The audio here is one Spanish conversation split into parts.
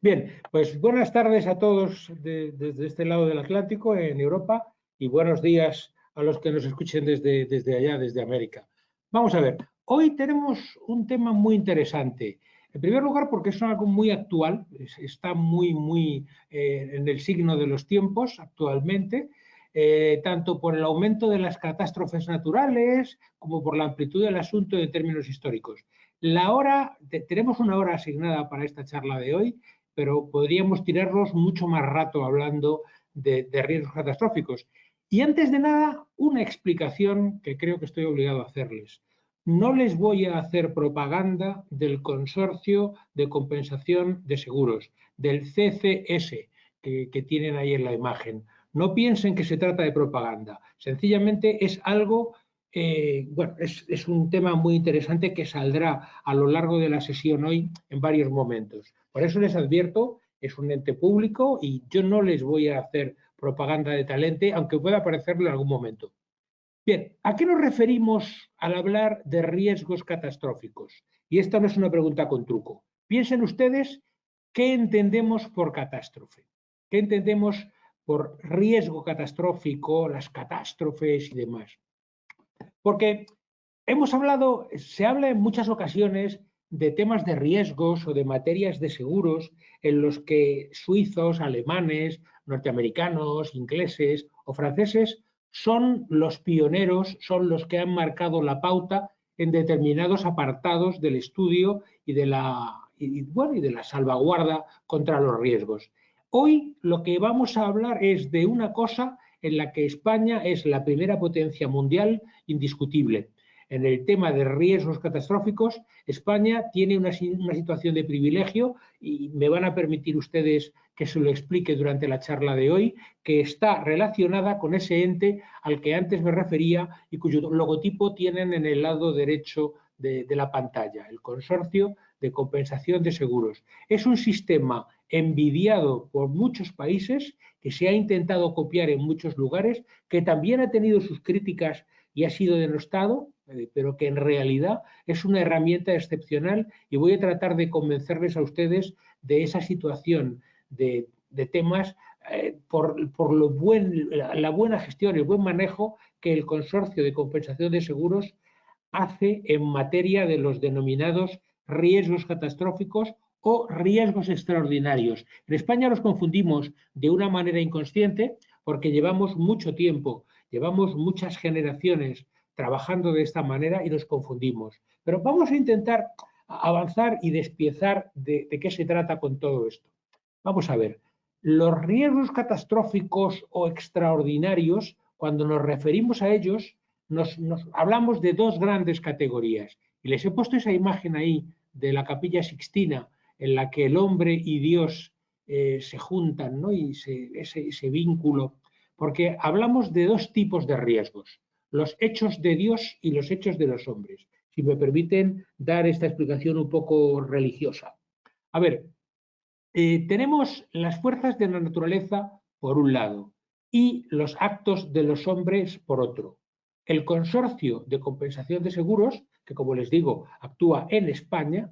Bien, pues buenas tardes a todos desde este lado del Atlántico, en Europa, y buenos días a los que nos escuchen desde allá, desde América. Vamos a ver, hoy tenemos un tema muy interesante. En primer lugar, porque es algo muy actual, está muy en el signo de los tiempos actualmente, tanto por el aumento de las catástrofes naturales como por la amplitud del asunto en términos históricos. Tenemos una hora asignada para esta charla de hoy, pero podríamos tirarnos mucho más rato hablando de riesgos catastróficos. Y antes de nada, una explicación que creo que estoy obligado a hacerles. No les voy a hacer propaganda del Consorcio de Compensación de Seguros, del CCS, que tienen ahí en la imagen. No piensen que se trata de propaganda. Sencillamente es algo es un tema muy interesante que saldrá a lo largo de la sesión hoy en varios momentos. Por eso les advierto, es un ente público y yo no les voy a hacer propaganda de talente, aunque pueda parecerlo en algún momento. Bien, ¿a qué nos referimos al hablar de riesgos catastróficos? Y esta no es una pregunta con truco. Piensen ustedes qué entendemos por catástrofe, qué entendemos por riesgo catastrófico, las catástrofes y demás. Porque se habla en muchas ocasiones de temas de riesgos o de materias de seguros en los que suizos, alemanes, norteamericanos, ingleses o franceses son los pioneros, son los que han marcado la pauta en determinados apartados del estudio y de la salvaguarda contra los riesgos. Hoy lo que vamos a hablar es de una cosa en la que España es la primera potencia mundial indiscutible. En el tema de riesgos catastróficos, España tiene una situación de privilegio y me van a permitir ustedes que se lo explique durante la charla de hoy, que está relacionada con ese ente al que antes me refería y cuyo logotipo tienen en el lado derecho de la pantalla, el Consorcio de Compensación de Seguros. Es un sistema envidiado por muchos países, que se ha intentado copiar en muchos lugares, que también ha tenido sus críticas y ha sido denostado, pero que en realidad es una herramienta excepcional y voy a tratar de convencerles a ustedes de esa situación de temas por la buena gestión, el buen manejo que el Consorcio de Compensación de Seguros hace en materia de los denominados riesgos catastróficos o riesgos extraordinarios. En España los confundimos de una manera inconsciente porque llevamos mucho tiempo, llevamos muchas generaciones trabajando de esta manera y nos confundimos. Pero vamos a intentar avanzar y despiezar de qué se trata con todo esto. Vamos a ver, los riesgos catastróficos o extraordinarios, cuando nos referimos a ellos, nos hablamos de dos grandes categorías. Y les he puesto esa imagen ahí de la Capilla Sixtina, en la que el hombre y Dios se juntan, ¿no? Y ese vínculo, porque hablamos de dos tipos de riesgos, los hechos de Dios y los hechos de los hombres. Si me permiten dar esta explicación un poco religiosa. A ver, tenemos las fuerzas de la naturaleza por un lado y los actos de los hombres por otro. El Consorcio de Compensación de Seguros, que como les digo, actúa en España,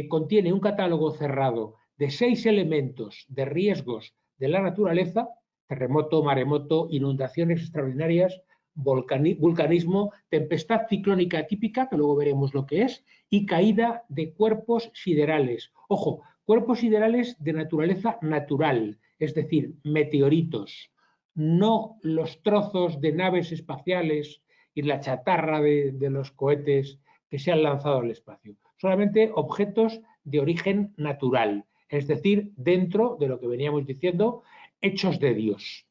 contiene un catálogo cerrado de 6 elementos de riesgos de la naturaleza: terremoto, maremoto, inundaciones extraordinarias, vulcanismo, tempestad ciclónica típica, que luego veremos lo que es, y caída de cuerpos siderales. Ojo, cuerpos siderales de naturaleza natural, es decir, meteoritos, no los trozos de naves espaciales y la chatarra de los cohetes que se han lanzado al espacio. Solamente objetos de origen natural, es decir, dentro de lo que veníamos diciendo, hechos de Dios.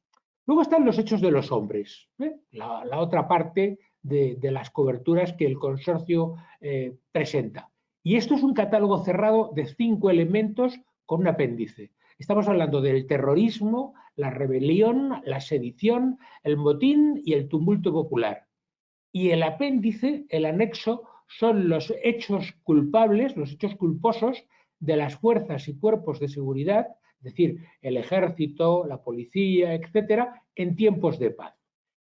Luego están los hechos de los hombres, la otra parte de las coberturas que el consorcio presenta. Y esto es un catálogo cerrado de 5 elementos con un apéndice. Estamos hablando del terrorismo, la rebelión, la sedición, el motín y el tumulto popular. Y el apéndice, el anexo, son los hechos culpables, los hechos culposos de las fuerzas y cuerpos de seguridad, es decir, el ejército, la policía, etcétera, en tiempos de paz.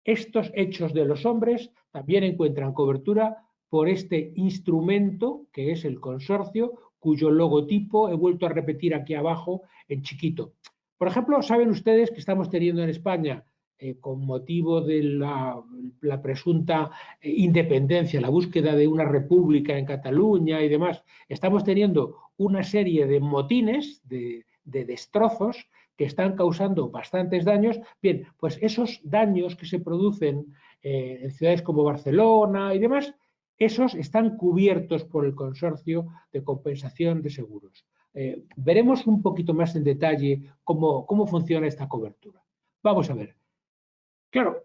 Estos hechos de los hombres también encuentran cobertura por este instrumento que es el consorcio, cuyo logotipo he vuelto a repetir aquí abajo en chiquito. Por ejemplo, saben ustedes que estamos teniendo en España, con motivo de la presunta independencia, la búsqueda de una república en Cataluña y demás, estamos teniendo una serie de motines, de destrozos que están causando bastantes daños. Bien, pues esos daños que se producen en ciudades como Barcelona y demás, esos están cubiertos por el Consorcio de Compensación de Seguros. Veremos un poquito más en detalle cómo funciona esta cobertura. Vamos a ver. Claro,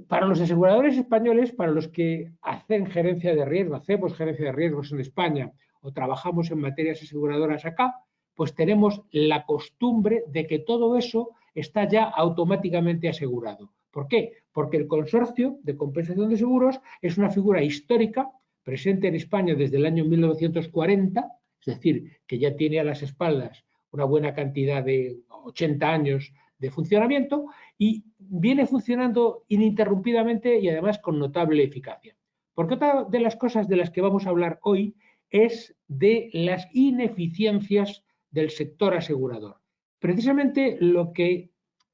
para los aseguradores españoles, para los que hacen gerencia de riesgo, hacemos gerencia de riesgos en España o trabajamos en materias aseguradoras acá, pues tenemos la costumbre de que todo eso está ya automáticamente asegurado. ¿Por qué? Porque el Consorcio de Compensación de Seguros es una figura histórica presente en España desde el año 1940, es decir, que ya tiene a las espaldas una buena cantidad de 80 años de funcionamiento y viene funcionando ininterrumpidamente y además con notable eficacia. Porque otra de las cosas de las que vamos a hablar hoy es de las ineficiencias del sector asegurador. Precisamente lo que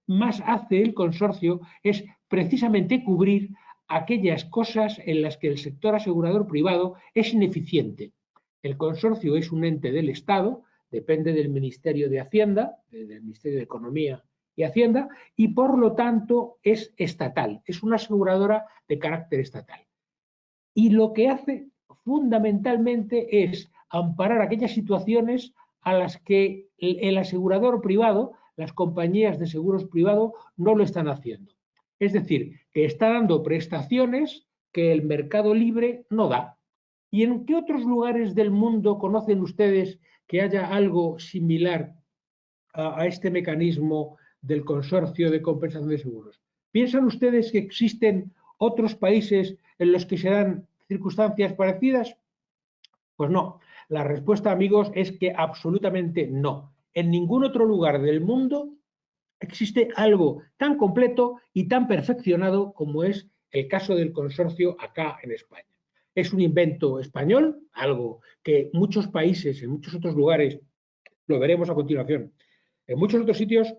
más hace el consorcio es precisamente cubrir aquellas cosas en las que el sector asegurador privado es ineficiente. El consorcio es un ente del Estado, depende del Ministerio de Hacienda, del Ministerio de Economía y Hacienda, y por lo tanto es estatal, es una aseguradora de carácter estatal. Y lo que hace fundamentalmente es amparar aquellas situaciones a las que el asegurador privado, las compañías de seguros privados, no lo están haciendo. Es decir, que está dando prestaciones que el mercado libre no da. ¿Y en qué otros lugares del mundo conocen ustedes que haya algo similar a este mecanismo del consorcio de compensación de seguros? ¿Piensan ustedes que existen otros países en los que se dan circunstancias parecidas? Pues no. La respuesta, amigos, es que absolutamente no. En ningún otro lugar del mundo existe algo tan completo y tan perfeccionado como es el caso del consorcio acá en España. Es un invento español, algo que muchos países, en muchos otros lugares, lo veremos a continuación, en muchos otros sitios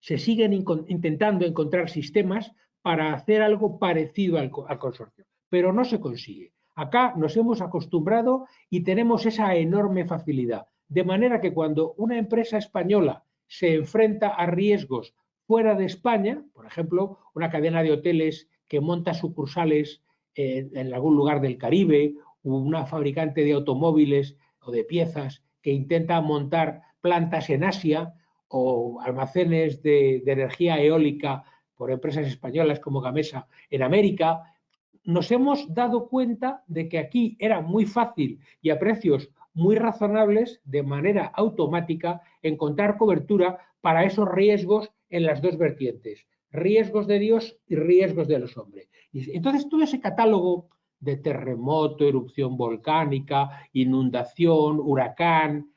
se siguen intentando encontrar sistemas para hacer algo parecido al consorcio, pero no se consigue. Acá nos hemos acostumbrado y tenemos esa enorme facilidad, de manera que cuando una empresa española se enfrenta a riesgos fuera de España, por ejemplo, una cadena de hoteles que monta sucursales en algún lugar del Caribe, o una fabricante de automóviles o de piezas que intenta montar plantas en Asia, o almacenes de energía eólica por empresas españolas como Gamesa en América, nos hemos dado cuenta de que aquí era muy fácil y a precios muy razonables, de manera automática, encontrar cobertura para esos riesgos en las dos vertientes, riesgos de Dios y riesgos de los hombres. Y entonces todo ese catálogo de terremoto, erupción volcánica, inundación, huracán,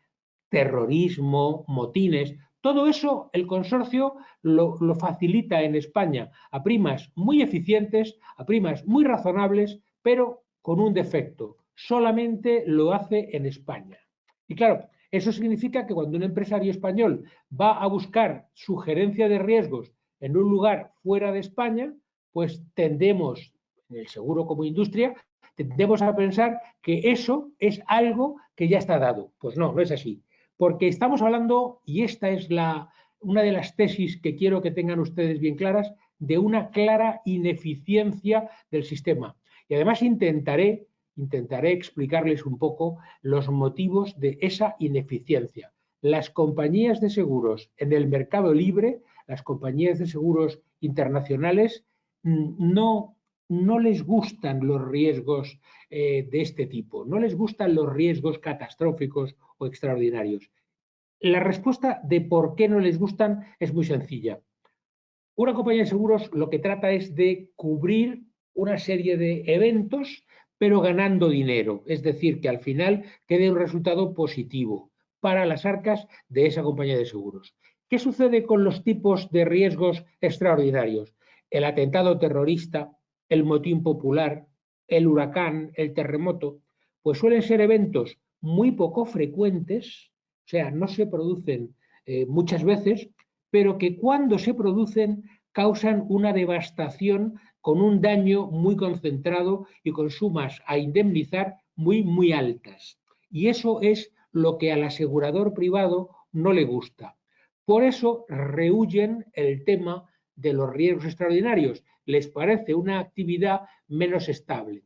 terrorismo, motines, todo eso el consorcio lo facilita en España a primas muy eficientes, a primas muy razonables, pero con un defecto, solamente lo hace en España. Y claro, eso significa que cuando un empresario español va a buscar su gerencia de riesgos en un lugar fuera de España, pues tendemos, en el seguro como industria, tendemos a pensar que eso es algo que ya está dado. Pues no, no es así. Porque estamos hablando, y esta es una de las tesis que quiero que tengan ustedes bien claras, de una clara ineficiencia del sistema. Y además intentaré explicarles un poco los motivos de esa ineficiencia. Las compañías de seguros en el mercado libre, las compañías de seguros internacionales, no les gustan los riesgos de este tipo, no les gustan los riesgos catastróficos o extraordinarios. La respuesta de por qué no les gustan es muy sencilla. Una compañía de seguros lo que trata es de cubrir una serie de eventos, pero ganando dinero, es decir, que al final quede un resultado positivo para las arcas de esa compañía de seguros. ¿Qué sucede con los tipos de riesgos extraordinarios? El atentado terrorista, el motín popular, el huracán, el terremoto, pues suelen ser eventos muy poco frecuentes, o sea, no se producen muchas veces, pero que cuando se producen causan una devastación con un daño muy concentrado y con sumas a indemnizar muy altas. Y eso es lo que al asegurador privado no le gusta. Por eso rehúyen el tema de los riesgos extraordinarios. Les parece una actividad menos estable.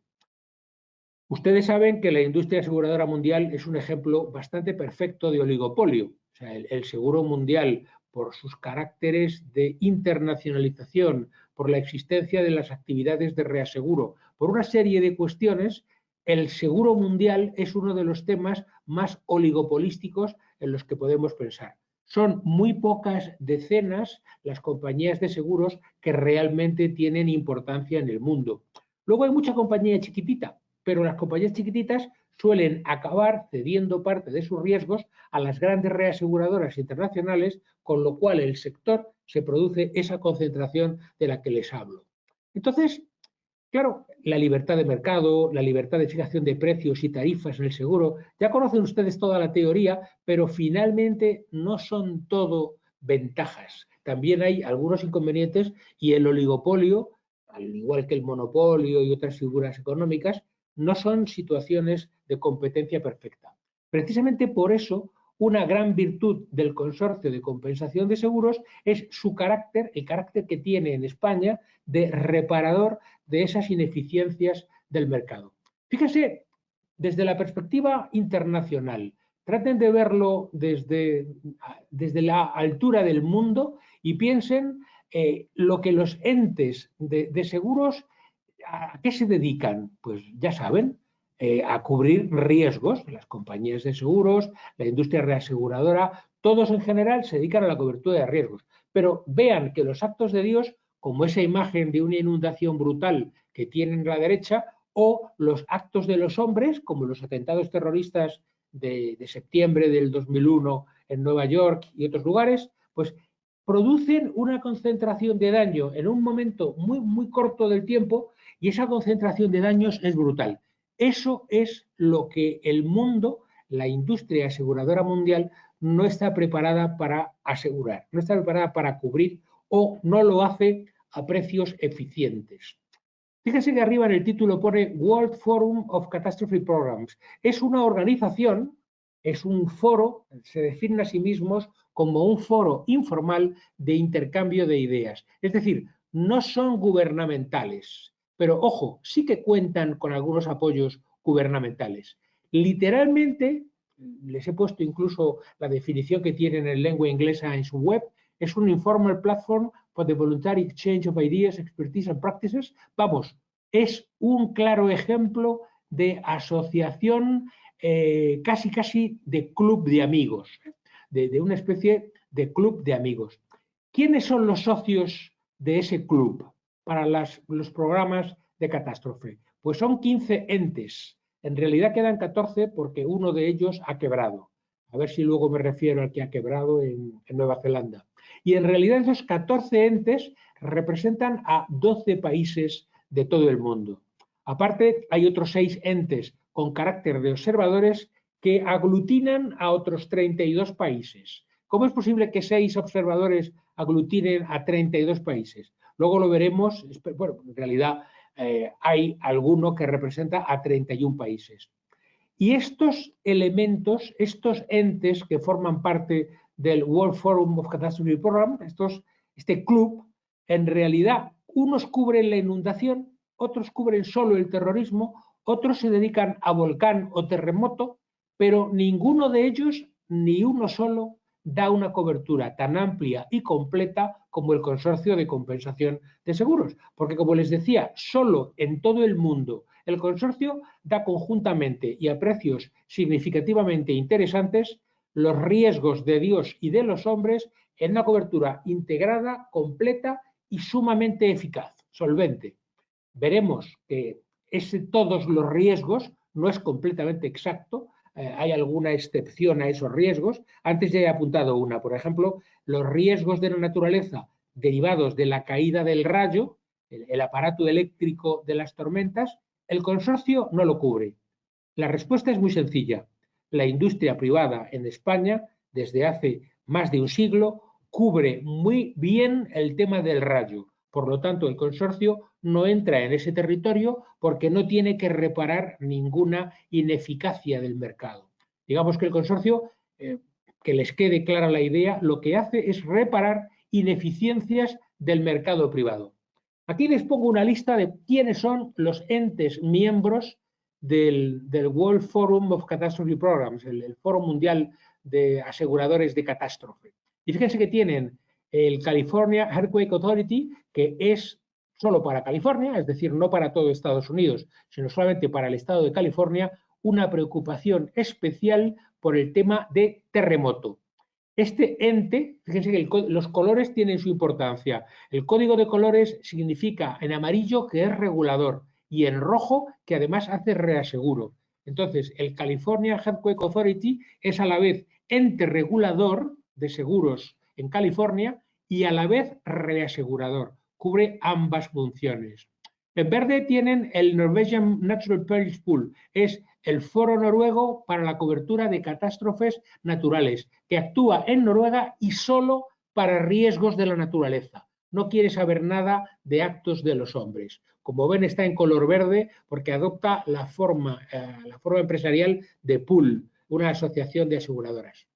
Ustedes saben que la industria aseguradora mundial es un ejemplo bastante perfecto de oligopolio. O sea, el seguro mundial, por sus caracteres de internacionalización, por la existencia de las actividades de reaseguro, por una serie de cuestiones, el seguro mundial es uno de los temas más oligopolísticos en los que podemos pensar. Son muy pocas decenas las compañías de seguros que realmente tienen importancia en el mundo. Luego hay mucha compañía chiquitita, pero las compañías chiquititas suelen acabar cediendo parte de sus riesgos a las grandes reaseguradoras internacionales, con lo cual el sector se produce esa concentración de la que les hablo. Entonces, claro, la libertad de mercado, la libertad de fijación de precios y tarifas en el seguro, ya conocen ustedes toda la teoría, pero finalmente no son todo ventajas. También hay algunos inconvenientes y el oligopolio, al igual que el monopolio y otras figuras económicas, no son situaciones de competencia perfecta. Precisamente por eso, una gran virtud del consorcio de compensación de seguros es su carácter, el carácter que tiene en España de reparador de esas ineficiencias del mercado. Fíjense, desde la perspectiva internacional, traten de verlo desde la altura del mundo y piensen lo que los entes de seguros, ¿a qué se dedican? Pues ya saben, a cubrir riesgos. Las compañías de seguros, la industria reaseguradora, todos en general se dedican a la cobertura de riesgos. Pero vean que los actos de Dios, como esa imagen de una inundación brutal que tienen a la derecha, o los actos de los hombres, como los atentados terroristas de septiembre del 2001 en Nueva York y otros lugares, pues producen una concentración de daño en un momento muy corto del tiempo, y esa concentración de daños es brutal. Eso es lo que el mundo, la industria aseguradora mundial, no está preparada para asegurar, no está preparada para cubrir o no lo hace a precios eficientes. Fíjense que arriba en el título pone World Forum of Catastrophe Programs. Es una organización, es un foro, se definen a sí mismos como un foro informal de intercambio de ideas. Es decir, no son gubernamentales, pero ojo, sí que cuentan con algunos apoyos gubernamentales. Literalmente, les he puesto incluso la definición que tienen en lengua inglesa en su web, es un informal platform for the voluntary exchange of ideas, expertise and practices. Vamos, es un claro ejemplo de asociación casi de club de amigos, de una especie de club de amigos. ¿Quiénes son los socios de ese club para los programas de catástrofe? Pues son 15 entes. En realidad quedan 14 porque uno de ellos ha quebrado. A ver si luego me refiero al que ha quebrado en Nueva Zelanda. Y en realidad esos 14 entes representan a 12 países de todo el mundo. Aparte, hay otros 6 entes con carácter de observadores que aglutinan a otros 32 países. ¿Cómo es posible que 6 observadores aglutinen a 32 países? Luego lo veremos, bueno, en realidad hay alguno que representa a 31 países. Y estos elementos, estos entes que forman parte del World Forum of Catastrophe Program, este club, en realidad unos cubren la inundación, otros cubren solo el terrorismo, otros se dedican a volcán o terremoto, pero ninguno de ellos, ni uno solo, da una cobertura tan amplia y completa como el consorcio de compensación de seguros. Porque, como les decía, solo en todo el mundo el consorcio da conjuntamente y a precios significativamente interesantes los riesgos de Dios y de los hombres en una cobertura integrada, completa y sumamente eficaz, solvente. Veremos que todos los riesgos no es completamente exacto, hay alguna excepción a esos riesgos. Antes ya he apuntado una, por ejemplo, los riesgos de la naturaleza derivados de la caída del rayo, el aparato eléctrico de las tormentas, el consorcio no lo cubre. La respuesta es muy sencilla. la industria privada en España, desde hace más de un siglo, cubre muy bien el tema del radio. Por lo tanto, el consorcio no entra en ese territorio porque no tiene que reparar ninguna ineficacia del mercado. Digamos que el consorcio, que les quede clara la idea, lo que hace es reparar ineficiencias del mercado privado. Aquí les pongo una lista de quiénes son los entes miembros del World Forum of Catastrophe Programs, el Foro Mundial de Aseguradores de Catástrofe. Y fíjense que tienen el California Earthquake Authority, que es solo para California, es decir, no para todo Estados Unidos, sino solamente para el estado de California, una preocupación especial por el tema de terremoto. Este ente, fíjense que los colores tienen su importancia. El código de colores significa en amarillo que es regulador y en rojo que además hace reaseguro. Entonces, el California Earthquake Authority es a la vez ente regulador de seguros en California y a la vez reasegurador. Cubre ambas funciones. En verde tienen el Norwegian Natural Perils Pool. Es el foro noruego para la cobertura de catástrofes naturales, que actúa en Noruega y solo para riesgos de la naturaleza. No quiere saber nada de actos de los hombres. Como ven, está en color verde porque adopta la forma empresarial de pool, una asociación de aseguradoras.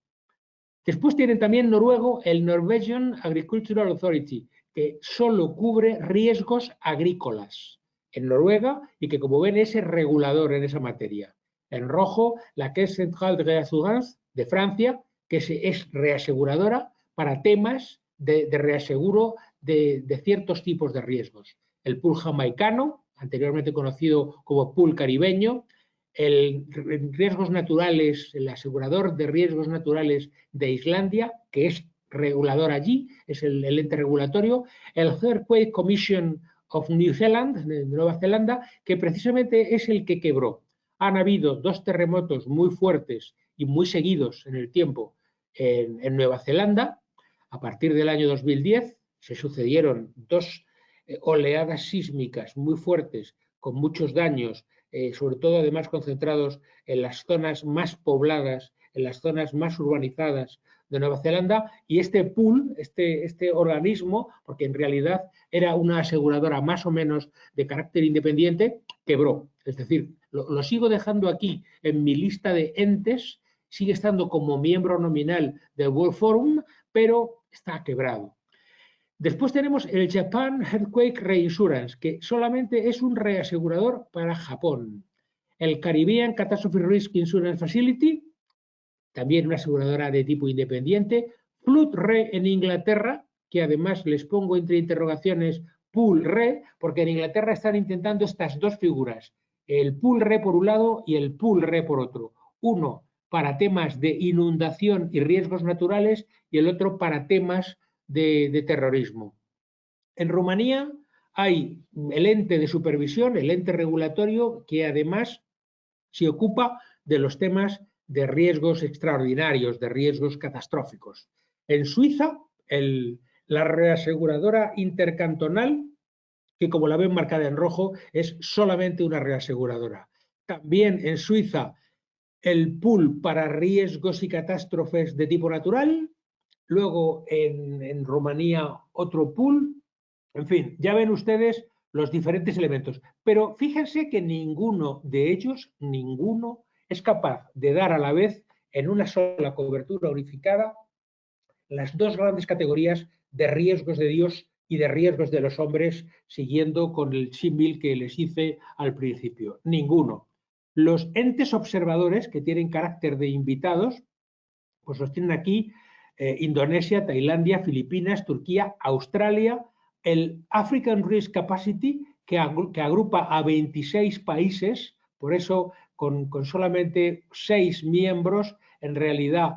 Después tienen también noruego el Norwegian Agricultural Authority, que solo cubre riesgos agrícolas en Noruega y que, como ven, es el regulador en esa materia. En rojo, la Caisse Centrale de Assurance de Francia, que es reaseguradora para temas de reaseguro de ciertos tipos de riesgos. El pool jamaicano, anteriormente conocido como pool caribeño, el riesgos naturales, el asegurador de riesgos naturales de Islandia, que es regulador allí, es el ente regulatorio, el Earthquake Commission of New Zealand, de Nueva Zelanda, que precisamente es el que quebró. Han habido 2 terremotos muy fuertes y muy seguidos en el tiempo en Nueva Zelanda. A partir del año 2010 se sucedieron 2 oleadas sísmicas muy fuertes con muchos daños, sobre todo además concentrados en las zonas más pobladas, en las zonas más urbanizadas de Nueva Zelanda, y este pool, este organismo, porque en realidad era una aseguradora más o menos de carácter independiente, quebró. Es decir, lo sigo dejando aquí en mi lista de entes, sigue estando como miembro nominal del World Forum, pero está quebrado. Después tenemos el Japan Earthquake Reinsurance, que solamente es un reasegurador para Japón. El Caribbean Catastrophe Risk Insurance Facility, también una aseguradora de tipo independiente. Flood Re en Inglaterra, que además les pongo entre interrogaciones Pool Re, porque en Inglaterra están intentando estas 2 figuras, el Pool Re por un lado y el Pool Re por otro. Uno para temas de inundación y riesgos naturales y el otro para temas de terrorismo. En Rumanía hay el ente de supervisión, el ente regulatorio, que además se ocupa de los temas de riesgos extraordinarios, de riesgos catastróficos. En Suiza, la reaseguradora intercantonal, que como la ven marcada en rojo, es solamente una reaseguradora. También en Suiza, el pool para riesgos y catástrofes de tipo natural. Luego en Rumanía otro pool. En fin, ya ven ustedes los diferentes elementos. Pero fíjense que ninguno de ellos, ninguno, es capaz de dar a la vez en una sola cobertura unificada las 2 grandes categorías de riesgos de Dios y de riesgos de los hombres, siguiendo con el símil que les hice al principio. Ninguno. Los entes observadores, que tienen carácter de invitados, pues los tienen aquí Indonesia, Tailandia, Filipinas, Turquía, Australia, el African Risk Capacity, que agrupa a 26 países, por eso con solamente 6 miembros, en realidad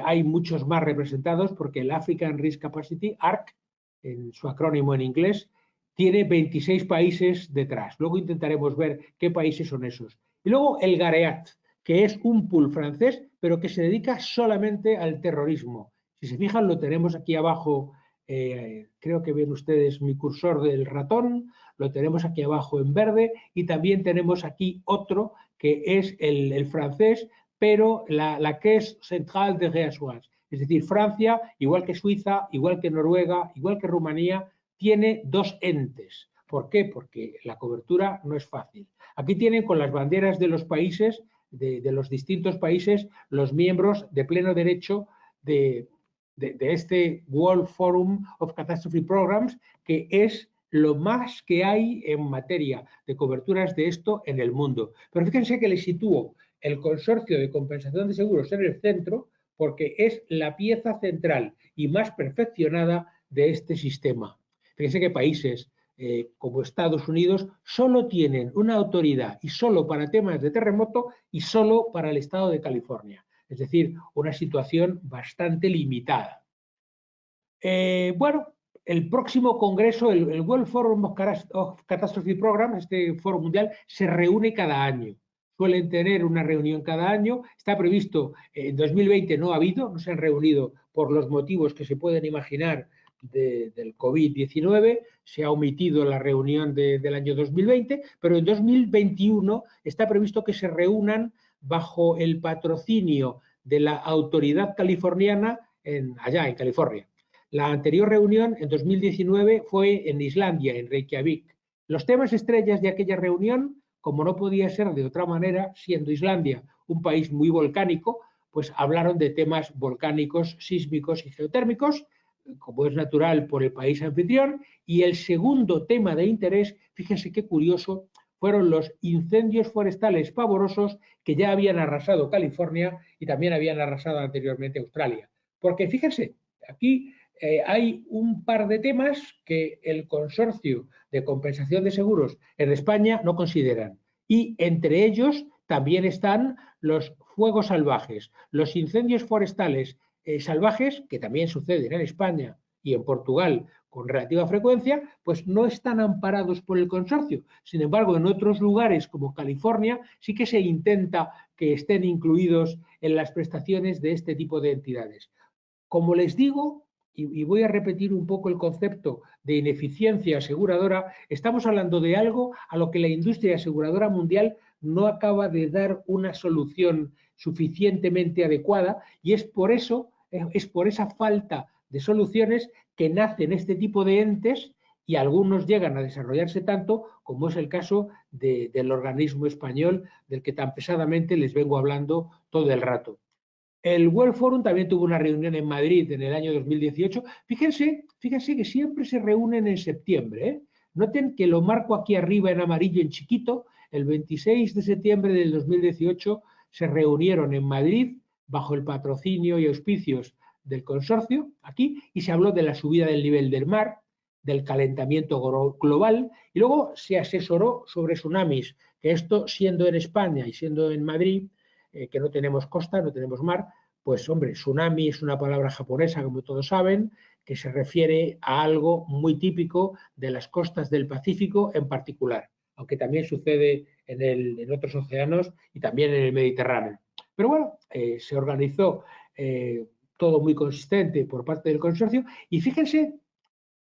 hay muchos más representados, porque el African Risk Capacity, ARC, en su acrónimo en inglés, tiene 26 países detrás. Luego intentaremos ver qué países son esos. Y luego el GAREAT, que es un pool francés, pero que se dedica solamente al terrorismo. Si se fijan, lo tenemos aquí abajo, creo que ven ustedes mi cursor del ratón, lo tenemos aquí abajo en verde, y también tenemos aquí otro que es el francés, pero la Caisse Centrale de Réassurance. Es decir, Francia, igual que Suiza, igual que Noruega, igual que Rumanía, tiene dos entes. ¿Por qué? Porque la cobertura no es fácil. Aquí tienen con las banderas de los países, de los distintos países, los miembros de pleno derecho de este World Forum of Catastrophe Programs, que es lo más que hay en materia de coberturas de esto en el mundo. Pero fíjense que le sitúo el consorcio de compensación de seguros en el centro porque es la pieza central y más perfeccionada de este sistema. Fíjense que países como Estados Unidos solo tienen una autoridad y solo para temas de terremoto y solo para el estado de California. Es decir, una situación bastante limitada. Bueno, el próximo congreso, el World Forum of Catastrophe Programs, este foro mundial, se reúne cada año. Suelen tener una reunión cada año. Está previsto, en 2020 no ha habido, no se han reunido por los motivos que se pueden imaginar del COVID-19. Se ha omitido la reunión del año 2020, pero en 2021 está previsto que se reúnan bajo el patrocinio de la autoridad californiana allá en California. La anterior reunión, en 2019, fue en Islandia, en Reykjavik. Los temas estrellas de aquella reunión, como no podía ser de otra manera, siendo Islandia un país muy volcánico, pues hablaron de temas volcánicos, sísmicos y geotérmicos, como es natural por el país anfitrión, y el segundo tema de interés, fíjense qué curioso, fueron los incendios forestales pavorosos que ya habían arrasado California y también habían arrasado anteriormente Australia. Porque fíjense, aquí hay un par de temas que el consorcio de compensación de seguros en España no consideran. Y entre ellos también están los fuegos salvajes, los incendios forestales salvajes, que también suceden en España y en Portugal con relativa frecuencia, pues no están amparados por el consorcio. Sin embargo, en otros lugares como California sí que se intenta que estén incluidos en las prestaciones de este tipo de entidades. Como les digo, y voy a repetir un poco el concepto de ineficiencia aseguradora, estamos hablando de algo a lo que la industria aseguradora mundial no acaba de dar una solución suficientemente adecuada y es por esa falta de soluciones que nacen este tipo de entes y algunos llegan a desarrollarse tanto como es el caso del organismo español del que tan pesadamente les vengo hablando todo el rato. El World Forum también tuvo una reunión en Madrid en el año 2018. Fíjense que siempre se reúnen en septiembre, ¿eh? Noten que lo marco aquí arriba en amarillo en chiquito. El 26 de septiembre del 2018 se reunieron en Madrid bajo el patrocinio y auspicios del consorcio aquí y se habló de la subida del nivel del mar, del calentamiento global y luego se asesoró sobre tsunamis, que esto siendo en España y siendo en Madrid, que no tenemos costa, no tenemos mar, pues hombre, tsunami es una palabra japonesa, como todos saben, que se refiere a algo muy típico de las costas del Pacífico en particular, aunque también sucede en otros océanos y también en el Mediterráneo. Pero bueno, se organizó todo muy consistente por parte del consorcio y fíjense,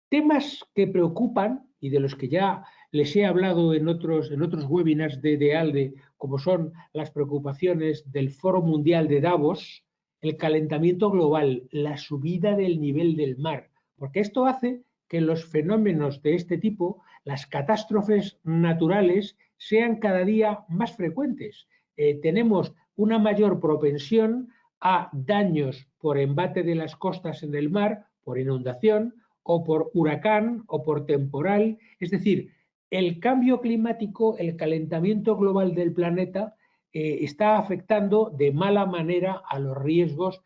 temas que preocupan y de los que ya les he hablado en otros webinars de ALDE, como son las preocupaciones del Foro Mundial de Davos, el calentamiento global, la subida del nivel del mar, porque esto hace que los fenómenos de este tipo, las catástrofes naturales, sean cada día más frecuentes. Tenemos una mayor propensión a daños por embate de las costas en el mar, por inundación, o por huracán o por temporal. Es decir, el cambio climático, el calentamiento global del planeta está afectando de mala manera a los riesgos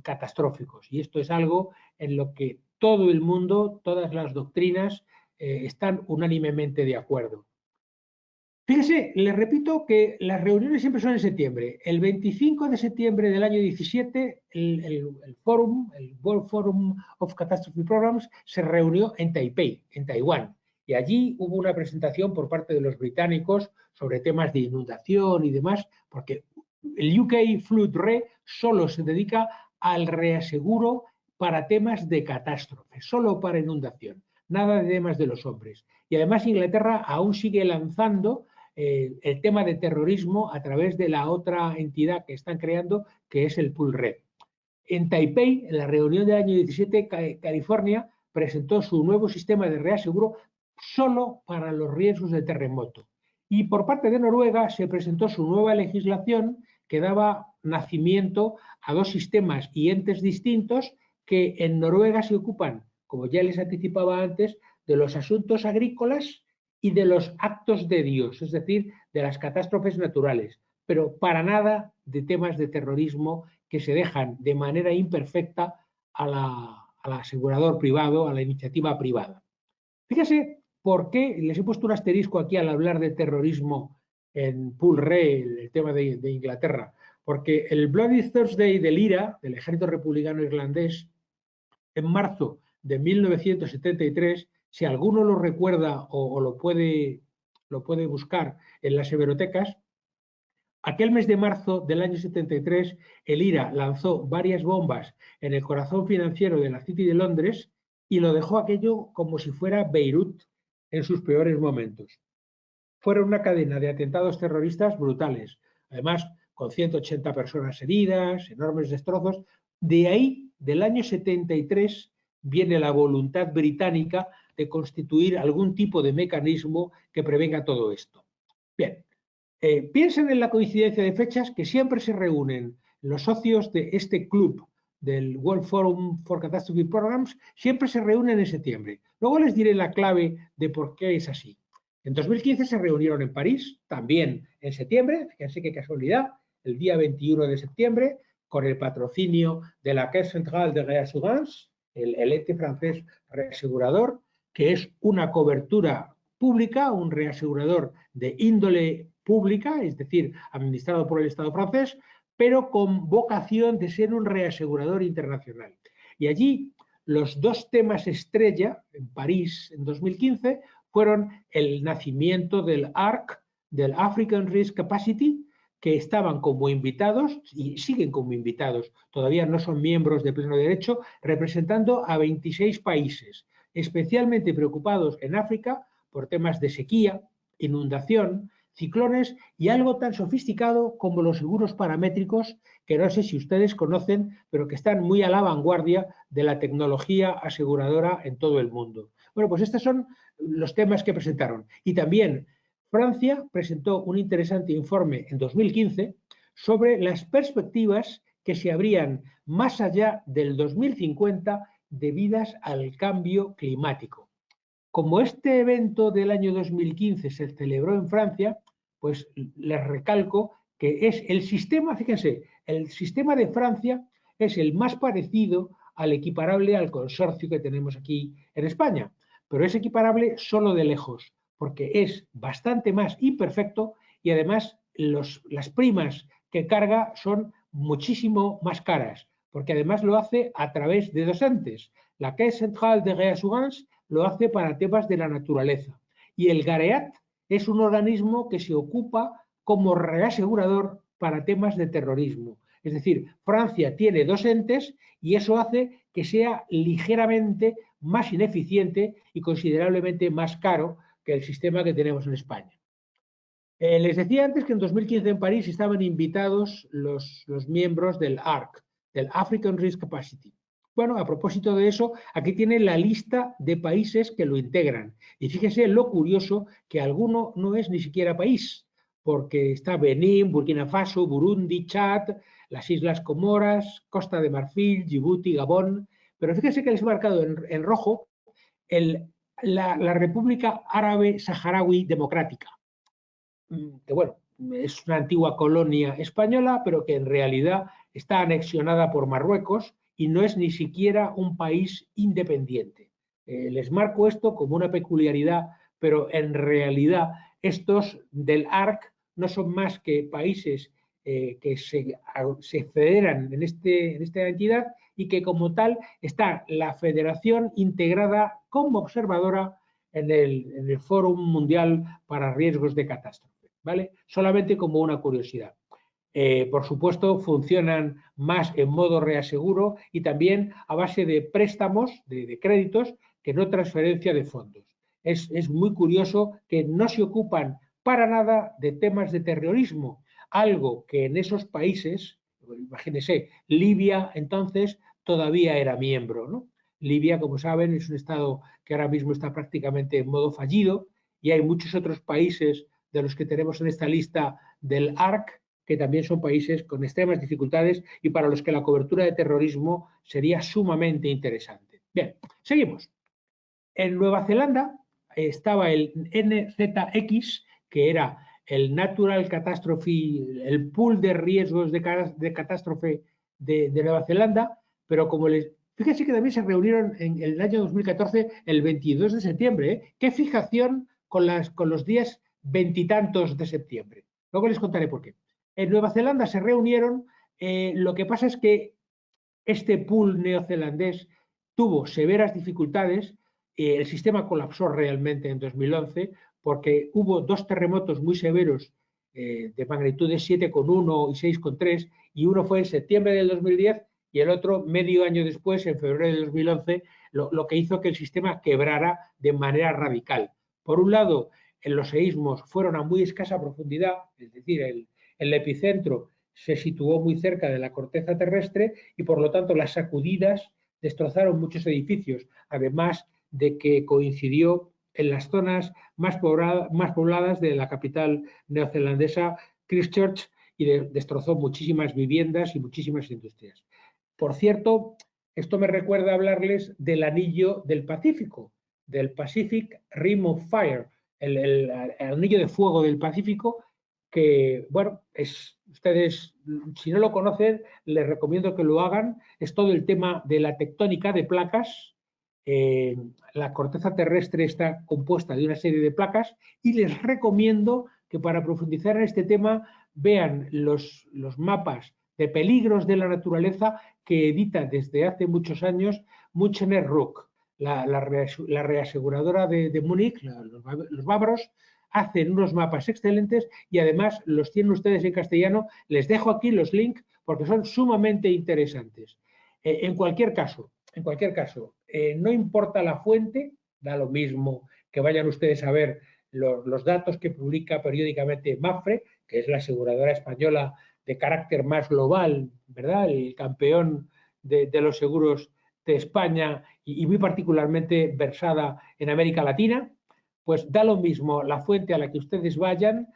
catastróficos. Y esto es algo en lo que todo el mundo, todas las doctrinas están unánimemente de acuerdo. Fíjese, les repito que las reuniones siempre son en septiembre. El 25 de septiembre del año 17, el World Forum of Catastrophe Programs, se reunió en Taipei, en Taiwán. Y allí hubo una presentación por parte de los británicos sobre temas de inundación y demás, porque el UK Flood Re solo se dedica al reaseguro para temas de catástrofe, solo para inundación, nada de temas de los hombres. Y además Inglaterra aún sigue lanzando el tema de terrorismo a través de la otra entidad que están creando, que es el Pool Red. En Taipei, en la reunión del año 17, California presentó su nuevo sistema de reaseguro solo para los riesgos de terremoto. Y por parte de Noruega se presentó su nueva legislación que daba nacimiento a dos sistemas y entes distintos que en Noruega se ocupan, como ya les anticipaba antes, de los asuntos agrícolas y de los actos de Dios, es decir, de las catástrofes naturales, pero para nada de temas de terrorismo que se dejan de manera imperfecta al asegurador privado, a la iniciativa privada. Fíjese por qué les he puesto un asterisco aquí al hablar de terrorismo en Pool Re, el tema de Inglaterra, porque el Bloody Thursday del IRA, del Ejército Republicano Irlandés, en marzo de 1973, si alguno lo recuerda o lo puede buscar en las hemerotecas, aquel mes de marzo del año 73, el IRA lanzó varias bombas en el corazón financiero de la City de Londres y lo dejó aquello como si fuera Beirut en sus peores momentos. Fueron una cadena de atentados terroristas brutales, además con 180 personas heridas, enormes destrozos. De ahí, del año 73, viene la voluntad británica de constituir algún tipo de mecanismo que prevenga todo esto. Bien, piensen en la coincidencia de fechas que siempre se reúnen los socios de este club del World Forum for Catastrophe Programs, siempre se reúnen en septiembre. Luego les diré la clave de por qué es así. En 2015 se reunieron en París, también en septiembre, fíjense qué casualidad, el día 21 de septiembre, con el patrocinio de la Caisse Centrale de Réassurance, el ente francés reasegurador, que es una cobertura pública, un reasegurador de índole pública, es decir, administrado por el Estado francés, pero con vocación de ser un reasegurador internacional. Y allí los dos temas estrella, en París en 2015, fueron el nacimiento del ARC, del African Risk Capacity, que estaban como invitados y siguen como invitados, todavía no son miembros de pleno derecho, representando a 26 países, especialmente preocupados en África por temas de sequía, inundación, ciclones y algo tan sofisticado como los seguros paramétricos, que no sé si ustedes conocen, pero que están muy a la vanguardia de la tecnología aseguradora en todo el mundo. Bueno, pues estos son los temas que presentaron. Y también Francia presentó un interesante informe en 2015 sobre las perspectivas que se abrían más allá del 2050 debidas al cambio climático. Como este evento del año 2015 se celebró en Francia, pues les recalco que es el sistema, fíjense, el sistema de Francia es el más parecido al equiparable al consorcio que tenemos aquí en España, pero es equiparable solo de lejos, porque es bastante más imperfecto y además las primas que carga son muchísimo más caras, porque además lo hace a través de dos entes, la Caisse Centrale de Réassurance lo hace para temas de la naturaleza. Y el GAREAT es un organismo que se ocupa como reasegurador para temas de terrorismo. Es decir, Francia tiene dos entes y eso hace que sea ligeramente más ineficiente y considerablemente más caro que el sistema que tenemos en España. Les decía antes que en 2015 en París estaban invitados los miembros del ARC, del African Risk Capacity. Bueno, a propósito de eso, aquí tiene la lista de países que lo integran. Y fíjese lo curioso que alguno no es ni siquiera país, porque está Benín, Burkina Faso, Burundi, Chad, las Islas Comoras, Costa de Marfil, Djibouti, Gabón. Pero fíjese que les he marcado en rojo la República Árabe Saharaui Democrática, que bueno, es una antigua colonia española, pero que en realidad está anexionada por Marruecos y no es ni siquiera un país independiente. Les marco esto como una peculiaridad, pero en realidad estos del ARC no son más que países que se federan en esta entidad y que como tal está la federación integrada como observadora en el Foro Mundial para Riesgos de Catástrofe, ¿vale? Solamente como una curiosidad. Por supuesto, funcionan más en modo reaseguro y también a base de préstamos, de créditos, que no transferencia de fondos. Es muy curioso que no se ocupan para nada de temas de terrorismo, algo que en esos países, imagínense, Libia entonces todavía era miembro, ¿no? Libia, como saben, es un estado que ahora mismo está prácticamente en modo fallido y hay muchos otros países de los que tenemos en esta lista del ARC que también son países con extremas dificultades y para los que la cobertura de terrorismo sería sumamente interesante. Bien, seguimos. En Nueva Zelanda estaba el NZX, que era el Natural Catastrophe, el pool de riesgos de catástrofe de Nueva Zelanda, pero como les... Fíjense que también se reunieron en el año 2014, el 22 de septiembre. ¿Eh? ¿Qué fijación con los días veintitantos de septiembre? Luego les contaré por qué. En Nueva Zelanda se reunieron, lo que pasa es que este pool neozelandés tuvo severas dificultades, el sistema colapsó realmente en 2011 porque hubo dos terremotos muy severos de magnitudes 7,1 y 6,3 y uno fue en septiembre del 2010 y el otro medio año después, en febrero del 2011, lo que hizo que el sistema quebrara de manera radical. Por un lado, en los seísmos fueron a muy escasa profundidad, es decir, el epicentro se situó muy cerca de la corteza terrestre y por lo tanto las sacudidas destrozaron muchos edificios, además de que coincidió en las zonas más pobladas de la capital neozelandesa, Christchurch, y destrozó muchísimas viviendas y muchísimas industrias. Por cierto, esto me recuerda hablarles del anillo del Pacífico, del Pacific Rim of Fire, el anillo de fuego del Pacífico, que, bueno, ustedes, si no lo conocen, les recomiendo que lo hagan. Es todo el tema de la tectónica de placas. La corteza terrestre está compuesta de una serie de placas y les recomiendo que para profundizar en este tema vean los mapas de peligros de la naturaleza que edita desde hace muchos años Münchener Rück, la reaseguradora de Múnich, los bávaros, hacen unos mapas excelentes y además los tienen ustedes en castellano. Les dejo aquí los links porque son sumamente interesantes. En cualquier caso, no importa la fuente, da lo mismo que vayan ustedes a ver los datos que publica periódicamente Mapfre, que es la aseguradora española de carácter más global, ¿verdad? El campeón de los seguros de España y muy particularmente versada en América Latina. Pues da lo mismo la fuente a la que ustedes vayan,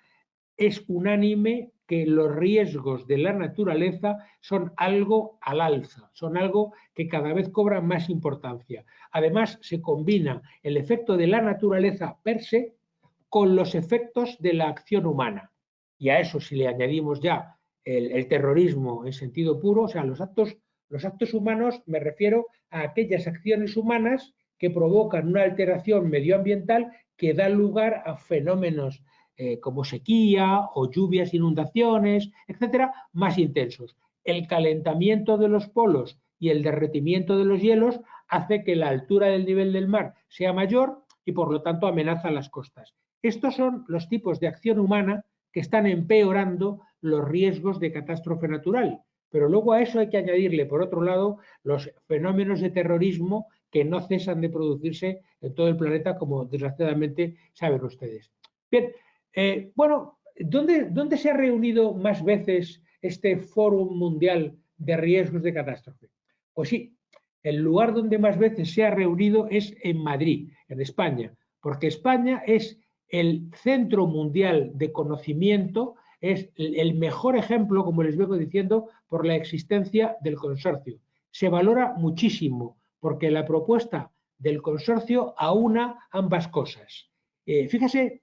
es unánime que los riesgos de la naturaleza son algo al alza, son algo que cada vez cobra más importancia. Además, se combina el efecto de la naturaleza per se con los efectos de la acción humana. Y a eso, si le añadimos ya el terrorismo en sentido puro, o sea, los actos humanos, me refiero a aquellas acciones humanas que provocan una alteración medioambiental que da lugar a fenómenos como sequía o lluvias, inundaciones, etcétera, más intensos. El calentamiento de los polos y el derretimiento de los hielos hace que la altura del nivel del mar sea mayor y por lo tanto amenaza las costas. Estos son los tipos de acción humana que están empeorando los riesgos de catástrofe natural. Pero luego a eso hay que añadirle, por otro lado, los fenómenos de terrorismo que no cesan de producirse en todo el planeta, como desgraciadamente saben ustedes. Bien, bueno, ¿dónde se ha reunido más veces este Fórum Mundial de Riesgos de Catástrofe? Pues sí, el lugar donde más veces se ha reunido es en Madrid, en España, porque España es el centro mundial de conocimiento, es el mejor ejemplo, como les vengo diciendo, por la existencia del consorcio. Se valora muchísimo porque la propuesta del consorcio aúna ambas cosas. Fíjense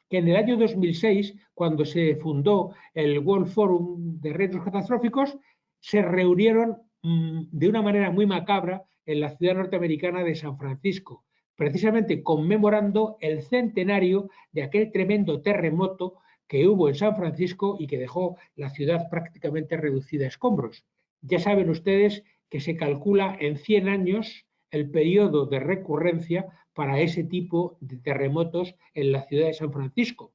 que en el año 2006, cuando se fundó el World Forum de Riesgos Catastróficos, se reunieron de una manera muy macabra en la ciudad norteamericana de San Francisco, precisamente conmemorando el centenario de aquel tremendo terremoto que hubo en San Francisco y que dejó la ciudad prácticamente reducida a escombros. Ya saben ustedes que se calcula en 100 años el periodo de recurrencia para ese tipo de terremotos en la ciudad de San Francisco.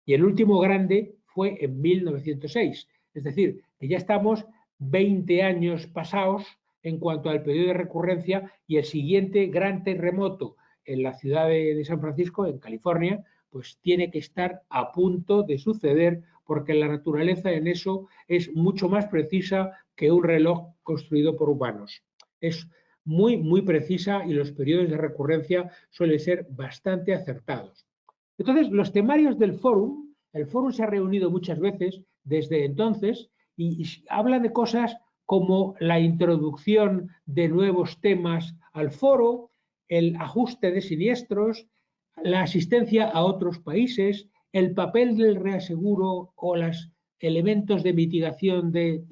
Y el último grande fue en 1906. Es decir, que ya estamos 20 años pasados en cuanto al periodo de recurrencia y el siguiente gran terremoto en la ciudad de San Francisco, en California, pues tiene que estar a punto de suceder, porque la naturaleza en eso es mucho más precisa que un reloj construido por humanos. Es muy, muy precisa y los periodos de recurrencia suelen ser bastante acertados. Entonces, los temarios del fórum, el fórum se ha reunido muchas veces desde entonces y habla de cosas como la introducción de nuevos temas al foro, el ajuste de siniestros, la asistencia a otros países, el papel del reaseguro o los elementos de mitigación de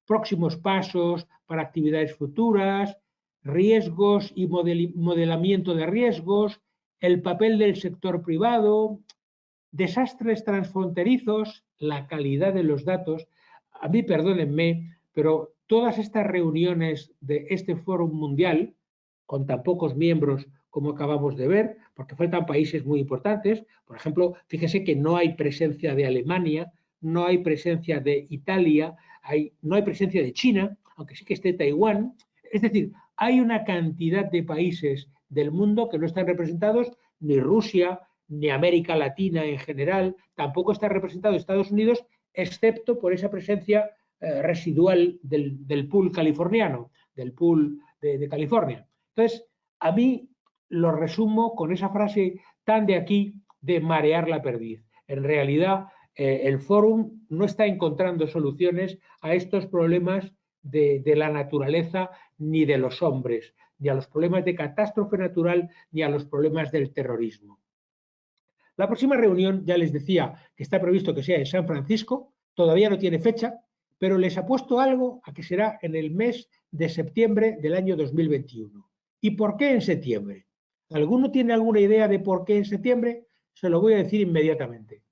próximos pasos para actividades futuras, riesgos y modelamiento de riesgos, el papel del sector privado, desastres transfronterizos, la calidad de los datos. A mí, perdónenme, pero todas estas reuniones de este foro mundial, con tan pocos miembros como acabamos de ver, porque faltan países muy importantes, por ejemplo, fíjese que no hay presencia de Alemania, no hay presencia de Italia, no hay presencia de China, aunque sí que esté Taiwán. Es decir, hay una cantidad de países del mundo que no están representados, ni Rusia, ni América Latina en general, tampoco está representado Estados Unidos, excepto por esa presencia residual del pool californiano, del pool de California. Entonces, a mí lo resumo con esa frase tan de aquí de marear la perdiz. En realidad, el fórum no está encontrando soluciones a estos problemas de la naturaleza ni de los hombres, ni a los problemas de catástrofe natural, ni a los problemas del terrorismo. La próxima reunión, ya les decía que está previsto que sea en San Francisco, todavía no tiene fecha, pero les apuesto algo a que será en el mes de septiembre del año 2021. ¿Y por qué en septiembre? ¿Alguno tiene alguna idea de por qué en septiembre? Se lo voy a decir inmediatamente.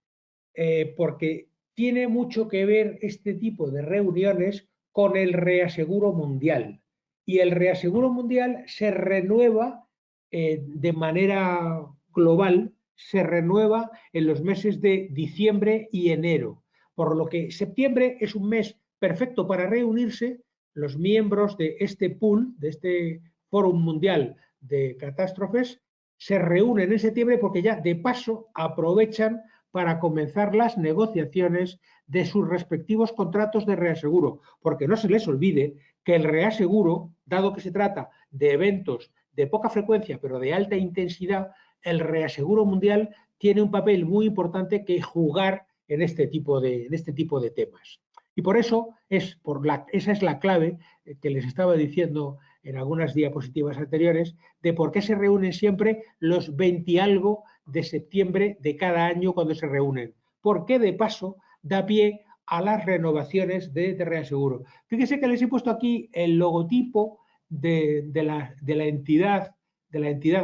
Porque tiene mucho que ver este tipo de reuniones con el reaseguro mundial. Y el reaseguro mundial se renueva de manera global, se renueva en los meses de diciembre y enero. Por lo que septiembre es un mes perfecto para reunirse los miembros de este pool, de este Foro Mundial de Catástrofes, se reúnen en septiembre porque ya de paso aprovechan para comenzar las negociaciones de sus respectivos contratos de reaseguro, porque no se les olvide que el reaseguro, dado que se trata de eventos de poca frecuencia pero de alta intensidad, el reaseguro mundial tiene un papel muy importante que jugar en este tipo de temas. Y por eso esa es la clave que les estaba diciendo en algunas diapositivas anteriores, de por qué se reúnen siempre los 20 y algo de septiembre de cada año cuando se reúnen. Porque de paso da pie a las renovaciones de reaseguro. Fíjense que les he puesto aquí el logotipo de la entidad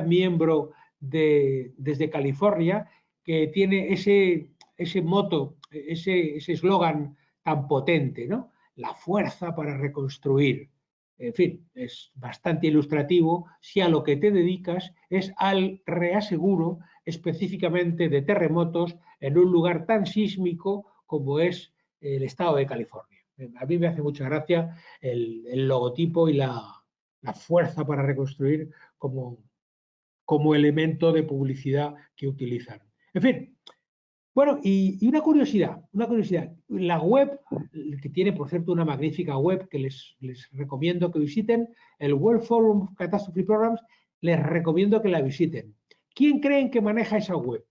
miembro desde California, que tiene ese moto, ese eslogan tan potente, ¿no? La fuerza para reconstruir. En fin, es bastante ilustrativo si a lo que te dedicas es al reaseguro específicamente de terremotos en un lugar tan sísmico como es el estado de California. A mí me hace mucha gracia el logotipo y la fuerza para reconstruir como elemento de publicidad que utilizan. En fin, bueno, y una curiosidad. La web, que tiene por cierto una magnífica web que les recomiendo que visiten, el World Forum of Catastrophe Programs, les recomiendo que la visiten. ¿Quién creen que maneja esa web?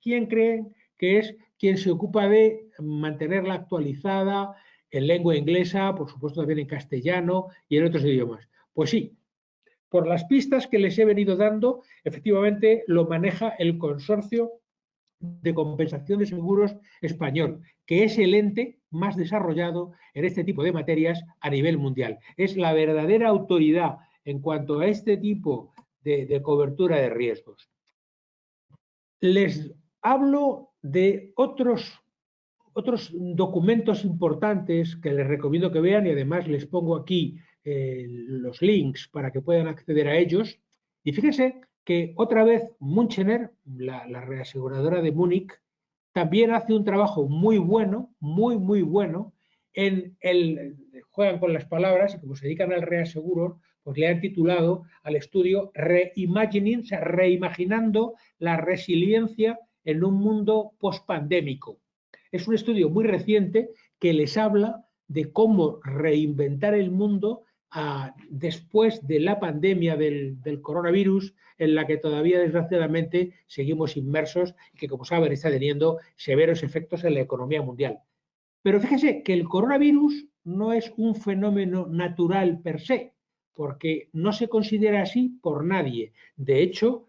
¿Quién creen que es quien se ocupa de mantenerla actualizada en lengua inglesa, por supuesto también en castellano y en otros idiomas? Pues sí, por las pistas que les he venido dando, efectivamente lo maneja el consorcio de compensación de seguros español, que es el ente más desarrollado en este tipo de materias a nivel mundial. Es la verdadera autoridad en cuanto a este tipo de cobertura de riesgos. Les hablo de otros documentos importantes que les recomiendo que vean y además les pongo aquí los links para que puedan acceder a ellos. Y fíjense que otra vez Münchener, la reaseguradora de Múnich, también hace un trabajo muy bueno, muy bueno, juegan con las palabras y como se dedican al reaseguro, pues le han titulado al estudio Reimagining, o sea, reimaginando la resiliencia en un mundo pospandémico. Es un estudio muy reciente que les habla de cómo reinventar el mundo después de la pandemia del coronavirus, en la que todavía desgraciadamente seguimos inmersos y que, como saben, está teniendo severos efectos en la economía mundial. Pero fíjese que el coronavirus no es un fenómeno natural per se, porque no se considera así por nadie. De hecho,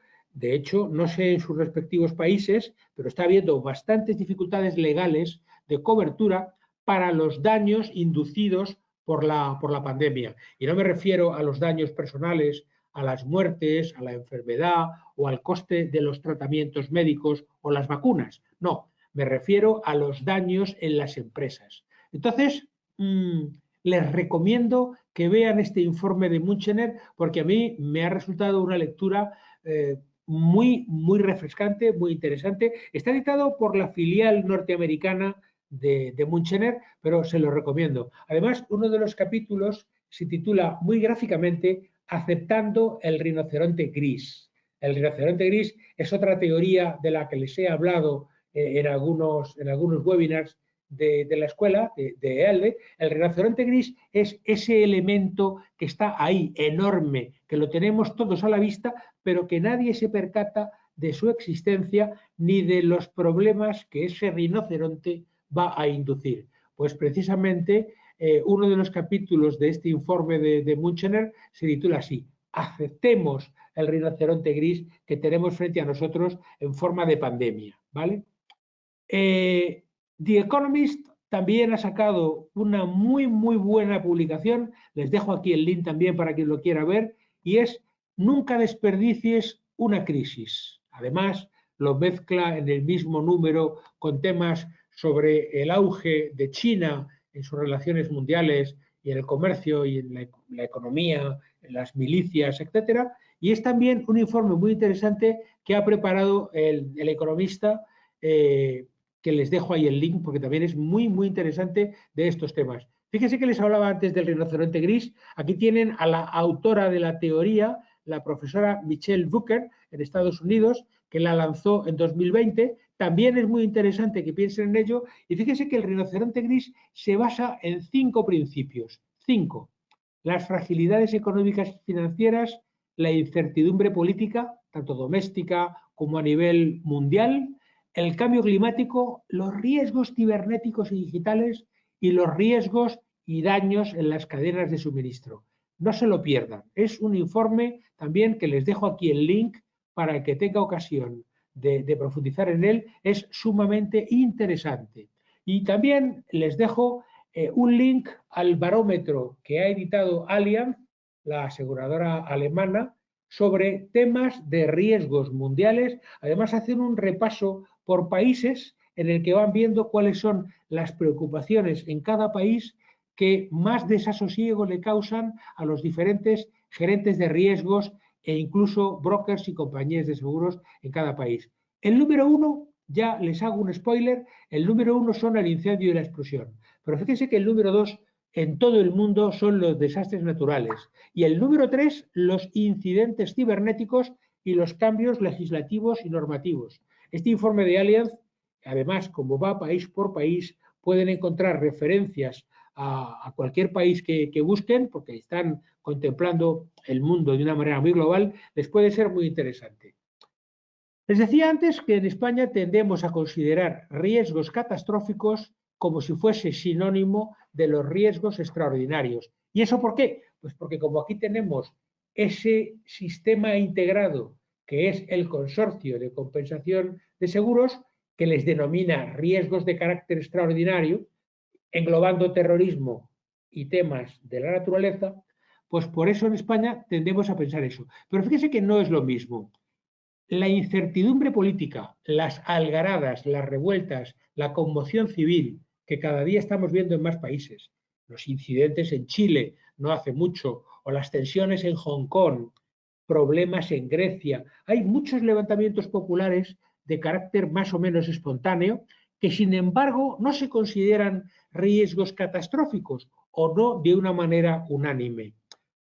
no sé en sus respectivos países, pero está habiendo bastantes dificultades legales de cobertura para los daños inducidos por la pandemia. Y no me refiero a los daños personales, a las muertes, a la enfermedad o al coste de los tratamientos médicos o las vacunas. No, me refiero a los daños en las empresas. Entonces, les recomiendo que vean este informe de Münchener porque a mí me ha resultado una lectura muy refrescante, muy interesante. Está editado por la filial norteamericana de Münchener, pero se lo recomiendo. Además, uno de los capítulos se titula muy gráficamente Aceptando el rinoceronte gris. El rinoceronte gris es otra teoría de la que les he hablado en algunos webinars de la escuela, de EALDE. El rinoceronte gris es ese elemento que está ahí, enorme, que lo tenemos todos a la vista, pero que nadie se percata de su existencia ni de los problemas que ese rinoceronte va a inducir. Pues precisamente uno de los capítulos de este informe de Münchener se titula así: aceptemos el rinoceronte gris que tenemos frente a nosotros en forma de pandemia, ¿vale? The Economist también ha sacado una muy buena publicación, les dejo aquí el link también para quien lo quiera ver, y es Nunca desperdicies una crisis. Además, lo mezcla en el mismo número con temas sobre el auge de China en sus relaciones mundiales y en el comercio y en la economía, en las milicias, etcétera. Y es también un informe muy interesante que ha preparado el economista, que les dejo ahí el link porque también es muy interesante de estos temas. Fíjense que les hablaba antes del rinoceronte gris. Aquí tienen a la autora de la teoría, la profesora Michelle Booker, en Estados Unidos, que la lanzó en 2020. También es muy interesante que piensen en ello. Y fíjense que el rinoceronte gris se basa en 5 principios. 5. Las fragilidades económicas y financieras, la incertidumbre política, tanto doméstica como a nivel mundial, el cambio climático, los riesgos cibernéticos y digitales y los riesgos y daños en las cadenas de suministro. No se lo pierdan. Es un informe también que les dejo aquí el link para el que tenga ocasión de profundizar en él. Es sumamente interesante. Y también les dejo un link al barómetro que ha editado Allianz, la aseguradora alemana, sobre temas de riesgos mundiales. Además, hacen un repaso por países en el que van viendo cuáles son las preocupaciones en cada país que más desasosiego le causan a los diferentes gerentes de riesgos e incluso brokers y compañías de seguros en cada país. El número 1, ya les hago un spoiler, el número 1 son el incendio y la explosión. Pero fíjense que el número 2 en todo el mundo son los desastres naturales. Y el número 3, los incidentes cibernéticos y los cambios legislativos y normativos. Este informe de Allianz, además, como va país por país, pueden encontrar referencias a cualquier país que busquen, porque están contemplando el mundo de una manera muy global, les puede ser muy interesante. Les decía antes que en España tendemos a considerar riesgos catastróficos como si fuese sinónimo de los riesgos extraordinarios. ¿Y eso por qué? Pues porque como aquí tenemos ese sistema integrado que es el consorcio de compensación de seguros, que les denomina riesgos de carácter extraordinario, englobando terrorismo y temas de la naturaleza, pues por eso en España tendemos a pensar eso. Pero fíjense que no es lo mismo. La incertidumbre política, las algaradas, las revueltas, la conmoción civil que cada día estamos viendo en más países, los incidentes en Chile no hace mucho, o las tensiones en Hong Kong, problemas en Grecia. Hay muchos levantamientos populares de carácter más o menos espontáneo que, sin embargo, no se consideran riesgos catastróficos o no de una manera unánime.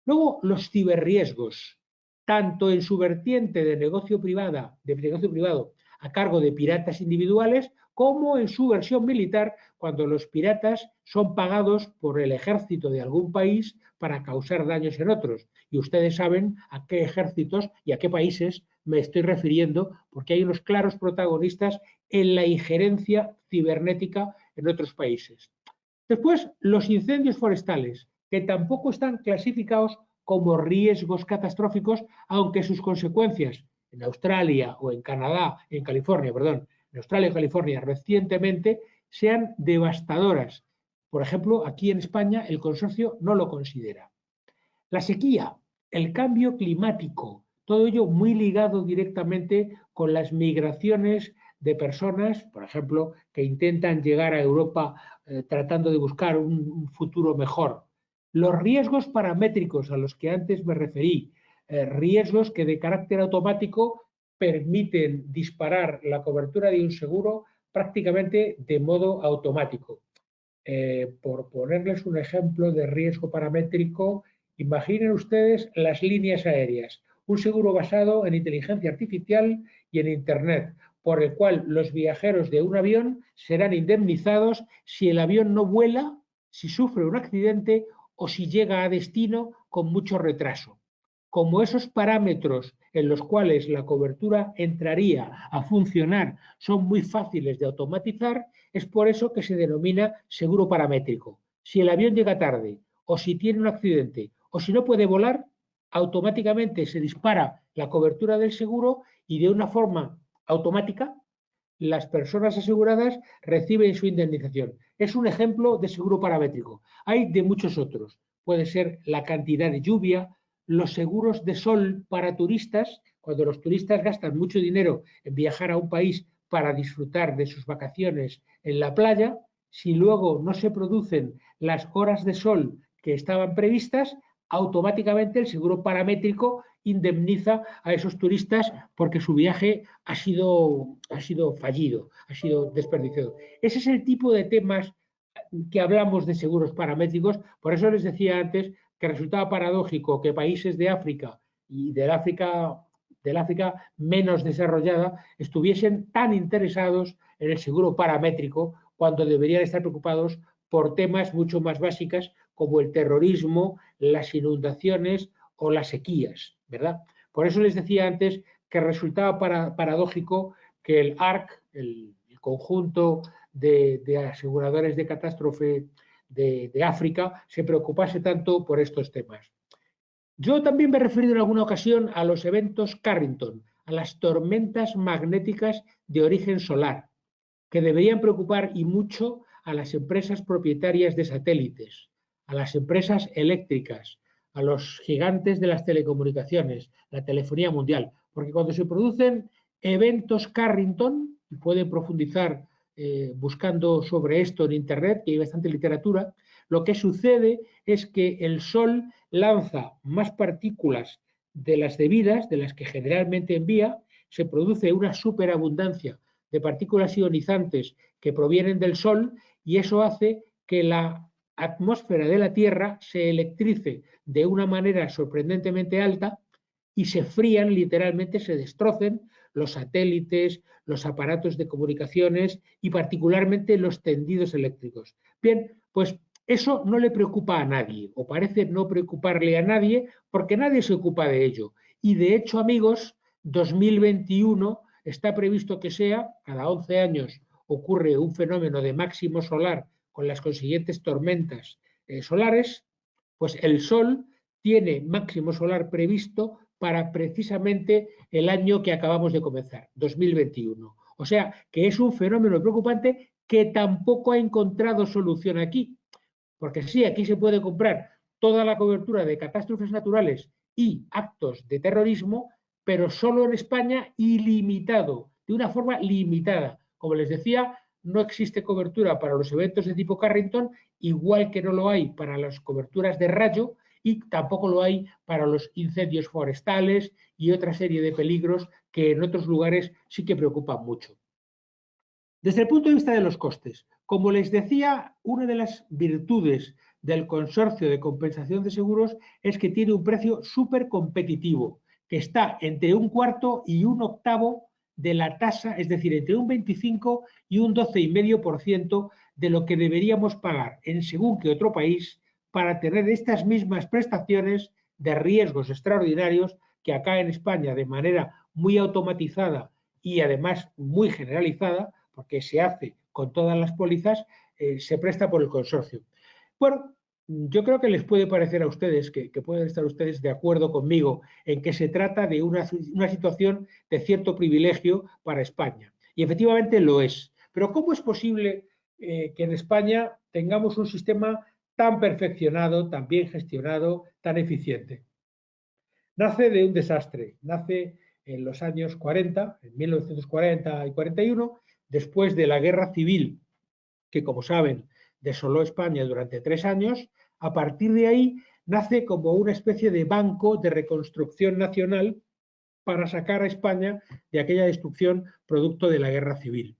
Luego, los ciberriesgos, tanto en su vertiente de negocio privado a cargo de piratas individuales, como en su versión militar, cuando los piratas son pagados por el ejército de algún país para causar daños en otros. Y ustedes saben a qué ejércitos y a qué países me estoy refiriendo, porque hay unos claros protagonistas en la injerencia cibernética en otros países. Después, los incendios forestales, que tampoco están clasificados como riesgos catastróficos, aunque sus consecuencias en Australia o en Canadá, en California, perdón, en Australia y California recientemente sean devastadoras. Por ejemplo, aquí en España el consorcio no lo considera. La sequía, el cambio climático, todo ello muy ligado directamente con las migraciones de personas, por ejemplo, que intentan llegar a Europa tratando de buscar un futuro mejor. Los riesgos paramétricos a los que antes me referí, riesgos que de carácter automático permiten disparar la cobertura de un seguro prácticamente de modo automático. Por ponerles un ejemplo de riesgo paramétrico, imaginen ustedes las líneas aéreas, un seguro basado en inteligencia artificial y en Internet, por el cual los viajeros de un avión serán indemnizados si el avión no vuela, si sufre un accidente o si llega a destino con mucho retraso. Como esos parámetros en los cuales la cobertura entraría a funcionar son muy fáciles de automatizar, es por eso que se denomina seguro paramétrico. Si el avión llega tarde, o si tiene un accidente, o si no puede volar, automáticamente se dispara la cobertura del seguro y de una forma automática las personas aseguradas reciben su indemnización. Es un ejemplo de seguro paramétrico. Hay de muchos otros. Puede ser la cantidad de lluvia, los seguros de sol para turistas, cuando los turistas gastan mucho dinero en viajar a un país para disfrutar de sus vacaciones en la playa, si luego no se producen las horas de sol que estaban previstas, automáticamente el seguro paramétrico indemniza a esos turistas porque su viaje ha sido fallido, ha sido desperdiciado. Ese es el tipo de temas que hablamos de seguros paramétricos. Por eso les decía antes que resultaba paradójico que países de África y del África menos desarrollada estuviesen tan interesados en el seguro paramétrico cuando deberían estar preocupados por temas mucho más básicos como el terrorismo, las inundaciones o las sequías, ¿verdad? Por eso les decía antes que resultaba paradójico que el ARC, el conjunto de aseguradores de catástrofe de África, se preocupase tanto por estos temas. Yo también me he referido en alguna ocasión a los eventos Carrington, a las tormentas magnéticas de origen solar, que deberían preocupar y mucho a las empresas propietarias de satélites, a las empresas eléctricas, a los gigantes de las telecomunicaciones, la telefonía mundial, porque cuando se producen eventos Carrington, y pueden profundizar buscando sobre esto en Internet, que hay bastante literatura, lo que sucede es que el Sol lanza más partículas de las debidas, de las que generalmente envía, se produce una superabundancia de partículas ionizantes que provienen del Sol y eso hace que la atmósfera de la Tierra se electrice de una manera sorprendentemente alta y se frían, literalmente se destrocen los satélites, los aparatos de comunicaciones y particularmente los tendidos eléctricos. Bien, pues eso no le preocupa a nadie, o parece no preocuparle a nadie, porque nadie se ocupa de ello. Y de hecho, amigos, 2021 está previsto que sea, cada 11 años ocurre un fenómeno de máximo solar con las consiguientes tormentas solares, pues el Sol tiene máximo solar previsto para precisamente el año que acabamos de comenzar, 2021. O sea, que es un fenómeno preocupante que tampoco ha encontrado solución aquí. Porque sí, aquí se puede comprar toda la cobertura de catástrofes naturales y actos de terrorismo, pero solo en España y limitado, de una forma limitada. Como les decía, no existe cobertura para los eventos de tipo Carrington, igual que no lo hay para las coberturas de rayo y tampoco lo hay para los incendios forestales y otra serie de peligros que en otros lugares sí que preocupan mucho. Desde el punto de vista de los costes, como les decía, una de las virtudes del consorcio de compensación de seguros es que tiene un precio súper competitivo, que está entre 1/4 y 1/8 de la tasa, es decir, entre un 25 y un 12,5% de lo que deberíamos pagar en según qué otro país para tener estas mismas prestaciones de riesgos extraordinarios que acá en España de manera muy automatizada y además muy generalizada, porque se hace con todas las pólizas, se presta por el consorcio. Bueno, yo creo que les puede parecer a ustedes, que pueden estar ustedes de acuerdo conmigo en que se trata de una situación de cierto privilegio para España. Y efectivamente lo es. Pero ¿cómo es posible que en España tengamos un sistema tan perfeccionado, tan bien gestionado, tan eficiente? Nace de un desastre, nace en los años 40, en 1940 y 41, después de la Guerra Civil, que como saben desoló España durante 3 años. A partir de ahí nace como una especie de banco de reconstrucción nacional para sacar a España de aquella destrucción producto de la Guerra Civil.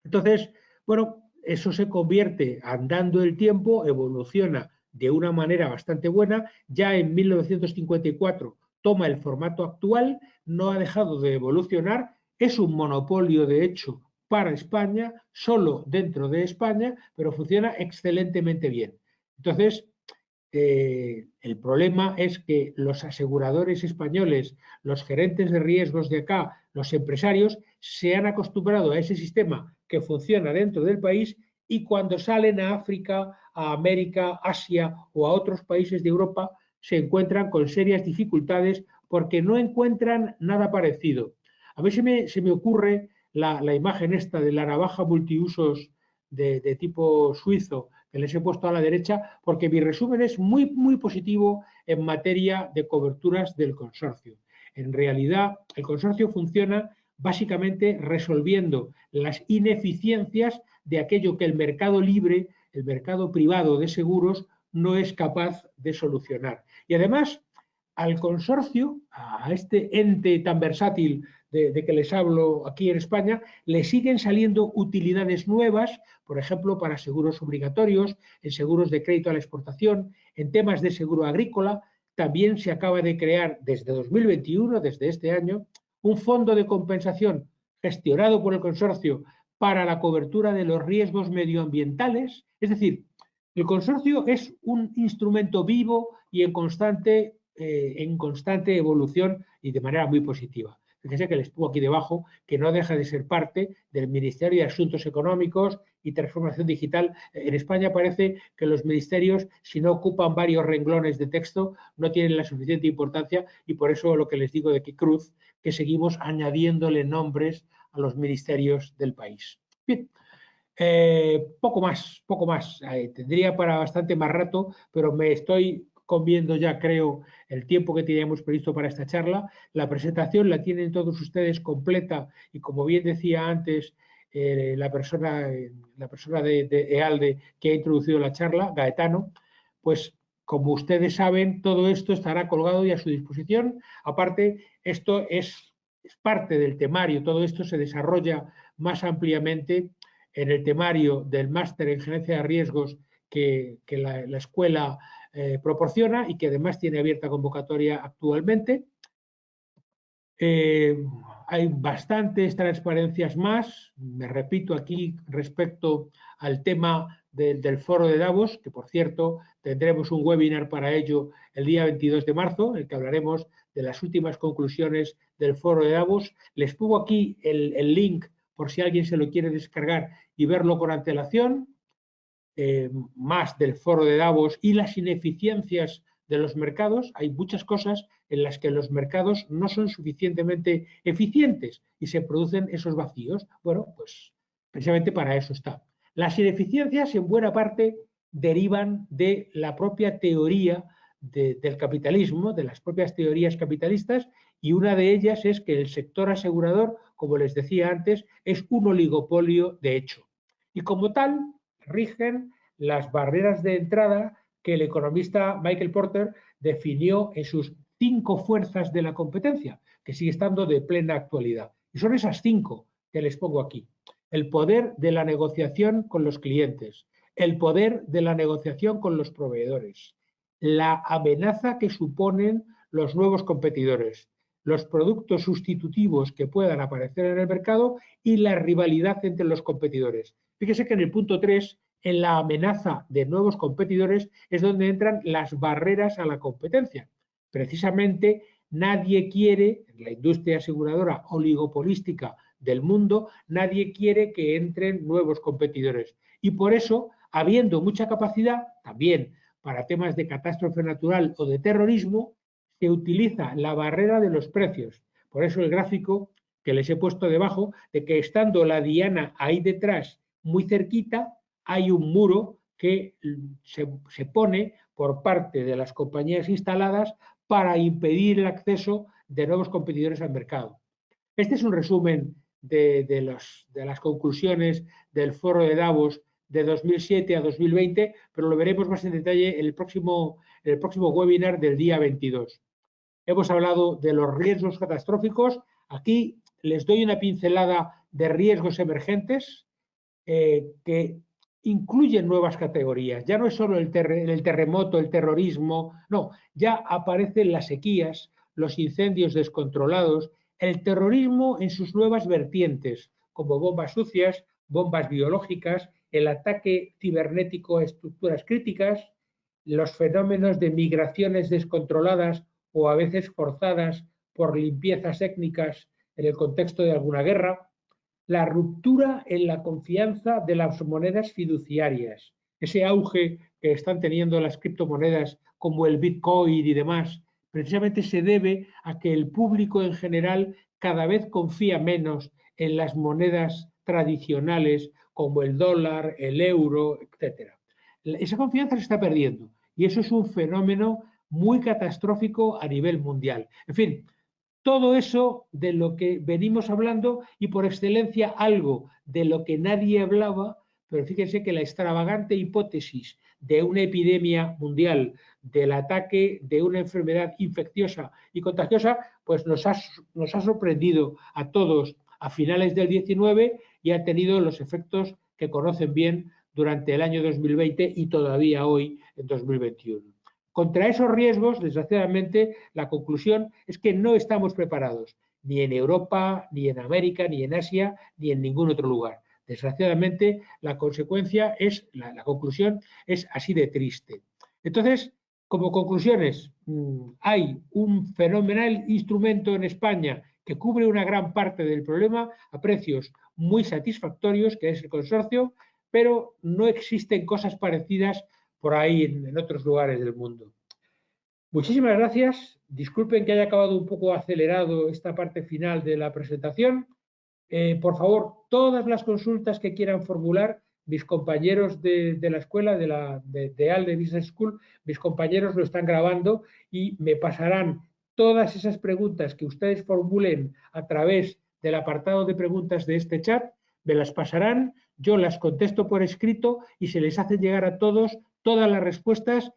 Entonces, bueno, eso se convierte, andando el tiempo, evoluciona de una manera bastante buena. Ya en 1954 toma el formato actual, no ha dejado de evolucionar, es un monopolio de hecho para España, solo dentro de España, pero funciona excelentemente bien. Entonces, el problema es que los aseguradores españoles, los gerentes de riesgos de acá, los empresarios, se han acostumbrado a ese sistema que funciona dentro del país y cuando salen a África, a América, Asia o a otros países de Europa, se encuentran con serias dificultades porque no encuentran nada parecido. A mí se me ocurre la imagen esta de la navaja multiusos de tipo suizo que les he puesto a la derecha, porque mi resumen es muy positivo en materia de coberturas del consorcio. En realidad, el consorcio funciona básicamente resolviendo las ineficiencias de aquello que el mercado libre, el mercado privado de seguros, no es capaz de solucionar. Y además, al consorcio, a este ente tan versátil de que les hablo aquí en España, le siguen saliendo utilidades nuevas, por ejemplo, para seguros obligatorios, en seguros de crédito a la exportación, en temas de seguro agrícola. También se acaba de crear desde 2021, desde este año, un fondo de compensación gestionado por el consorcio para la cobertura de los riesgos medioambientales. Es decir, el consorcio es un instrumento vivo y en constante evolución y de manera muy positiva. Fíjense que les pongo aquí debajo que no deja de ser parte del Ministerio de Asuntos Económicos y Transformación Digital. En España parece que los ministerios, si no ocupan varios renglones de texto, no tienen la suficiente importancia y por eso lo que les digo de que cruz, que seguimos añadiéndole nombres a los ministerios del país. Bien. Poco más, poco más. Tendría para bastante más rato, pero me estoy comiendo ya, creo, el tiempo que teníamos previsto para esta charla. La presentación la tienen todos ustedes completa y, como bien decía antes, la persona de EALDE que ha introducido la charla, Gaetano, pues como ustedes saben, todo esto estará colgado y a su disposición. Aparte, esto es parte del temario, todo esto se desarrolla más ampliamente en el temario del máster en gerencia de riesgos que la escuela proporciona y que además tiene abierta convocatoria actualmente. Hay bastantes transparencias más, me repito aquí respecto al tema del foro de Davos, que por cierto tendremos un webinar para ello el día 22 de marzo, en el que hablaremos de las últimas conclusiones del foro de Davos. Les pongo aquí el link por si alguien se lo quiere descargar y verlo con antelación, más del foro de Davos y las ineficiencias de los mercados. Hay muchas cosas en las que los mercados no son suficientemente eficientes y se producen esos vacíos. Bueno, pues precisamente para eso está. Las ineficiencias en buena parte derivan de la propia teoría del capitalismo, de las propias teorías capitalistas, y una de ellas es que el sector asegurador, como les decía antes, es un oligopolio de hecho. Y como tal, rigen las barreras de entrada que el economista Michael Porter definió en sus 5 fuerzas de la competencia, que sigue estando de plena actualidad. Y son esas 5 que les pongo aquí. El poder de la negociación con los clientes, el poder de la negociación con los proveedores, la amenaza que suponen los nuevos competidores, los productos sustitutivos que puedan aparecer en el mercado y la rivalidad entre los competidores. Fíjese que en el punto 3, en la amenaza de nuevos competidores, es donde entran las barreras a la competencia. Precisamente nadie quiere, en la industria aseguradora oligopolística del mundo, nadie quiere que entren nuevos competidores. Y por eso, habiendo mucha capacidad, también para temas de catástrofe natural o de terrorismo, se utiliza la barrera de los precios. Por eso el gráfico que les he puesto debajo, de que estando la diana ahí detrás, muy cerquita, hay un muro que se pone por parte de las compañías instaladas para impedir el acceso de nuevos competidores al mercado. Este es un resumen de las conclusiones del foro de Davos de 2007 a 2020, pero lo veremos más en detalle en el próximo webinar del día 22. Hemos hablado de los riesgos catastróficos. Aquí les doy una pincelada de riesgos emergentes que incluyen nuevas categorías. Ya no es solo el terremoto, el terrorismo, no, ya aparecen las sequías, los incendios descontrolados, el terrorismo en sus nuevas vertientes, como bombas sucias, bombas biológicas, el ataque cibernético a estructuras críticas, los fenómenos de migraciones descontroladas o a veces forzadas por limpiezas étnicas en el contexto de alguna guerra, la ruptura en la confianza de las monedas fiduciarias, ese auge que están teniendo las criptomonedas como el Bitcoin y demás, precisamente se debe a que el público en general cada vez confía menos en las monedas tradicionales como el dólar, el euro, etc. Esa confianza se está perdiendo y eso es un fenómeno muy catastrófico a nivel mundial. En fin, todo eso de lo que venimos hablando y por excelencia algo de lo que nadie hablaba, pero fíjense que la extravagante hipótesis de una epidemia mundial, del ataque de una enfermedad infecciosa y contagiosa, pues nos ha sorprendido a todos a finales del 19 y ha tenido los efectos que conocen bien durante el año 2020 y todavía hoy en 2021. Contra esos riesgos, desgraciadamente, la conclusión es que no estamos preparados, ni en Europa, ni en América, ni en Asia, ni en ningún otro lugar. Desgraciadamente, la consecuencia es, la conclusión es así de triste. Entonces, como conclusiones, hay un fenomenal instrumento en España que cubre una gran parte del problema a precios muy satisfactorios, que es el consorcio, pero no existen cosas parecidas por ahí en otros lugares del mundo. Muchísimas gracias. Disculpen que haya acabado un poco acelerado esta parte final de la presentación. Por favor, todas las consultas que quieran formular, mis compañeros de la escuela, de ALDE Business School, mis compañeros lo están grabando y me pasarán todas esas preguntas que ustedes formulen a través del apartado de preguntas de este chat, me las pasarán, yo las contesto por escrito y se les hace llegar a todos todas las respuestas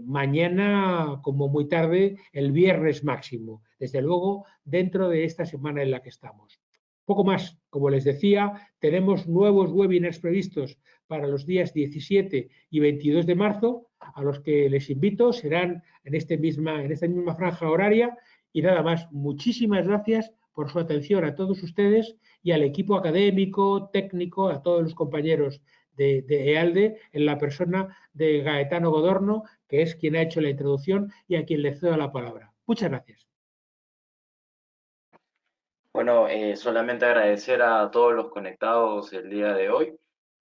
mañana como muy tarde, el viernes máximo, desde luego dentro de esta semana en la que estamos. Poco más, como les decía, tenemos nuevos webinars previstos para los días 17 y 22 de marzo, a los que les invito, serán en esta misma franja horaria. Y nada más, muchísimas gracias por su atención a todos ustedes y al equipo académico, técnico, a todos los compañeros de EALDE, en la persona de Gaetano Godorno, que es quien ha hecho la introducción y a quien le cedo la palabra. Muchas gracias. Bueno, solamente agradecer a todos los conectados el día de hoy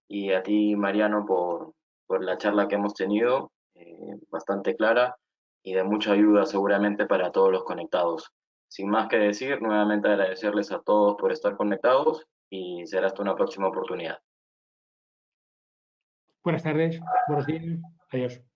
y a ti, Mariano, por la charla que hemos tenido, bastante clara y de mucha ayuda seguramente para todos los conectados. Sin más que decir, nuevamente agradecerles a todos por estar conectados y será hasta una próxima oportunidad. Buenas tardes, buenos días, adiós.